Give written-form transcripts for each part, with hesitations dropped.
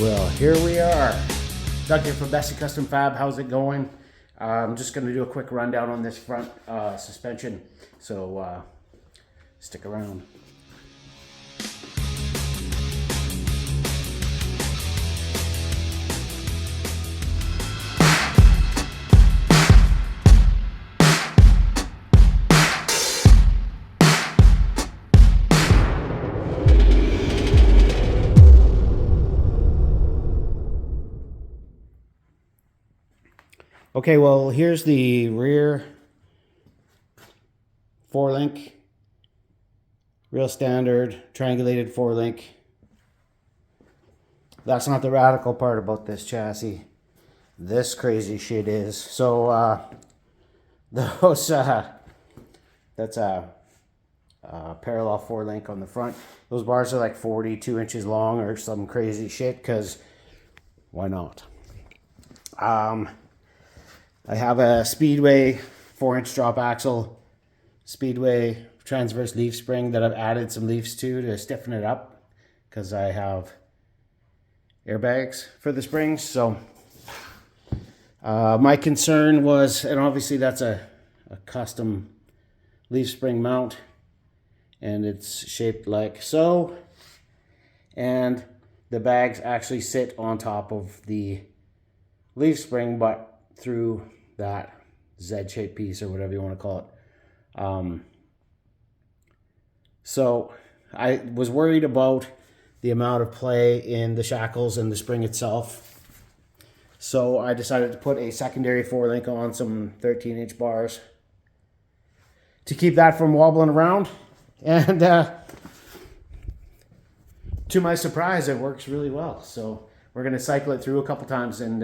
Well, here we are. Doug here from Bessie Custom Fab. How's it going? I'm just going to do a quick rundown on this front suspension, so stick around. Okay, well, here's the rear 4-link, real standard triangulated 4-link. That's not the radical part about this chassis. This crazy shit is. So that's a parallel 4-link on the front. Those bars are like 42 inches long or some crazy shit, because why not? I have a Speedway 4-inch drop axle, Speedway transverse leaf spring that I've added some leaves to stiffen it up, because I have airbags for the springs. So my concern was, and obviously that's a custom leaf spring mount, and it's shaped like so, and the bags actually sit on top of the leaf spring, but through that Z-shaped piece or whatever you want to call it. So I was worried about the amount of play in the shackles and the spring itself. So I decided to put a secondary 4-link on some 13-inch bars to keep that from wobbling around. And to my surprise, it works really well. So we're going to cycle it through a couple times, and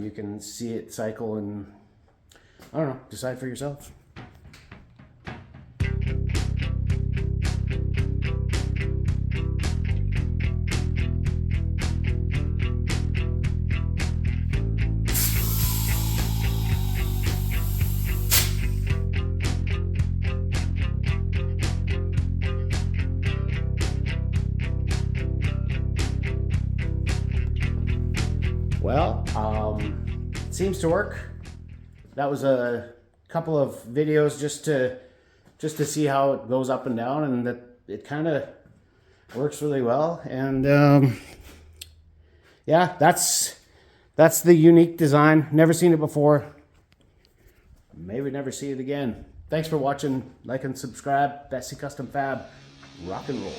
you can see it cycle and, I don't know, decide for yourself. Well, it seems to work. That was a couple of videos just to see how it goes up and down, and that it kind of works really well. And yeah, that's the unique design. Never seen it before. Maybe never see it again. Thanks for watching. Like and subscribe. Bessie Custom Fab. Rock and roll.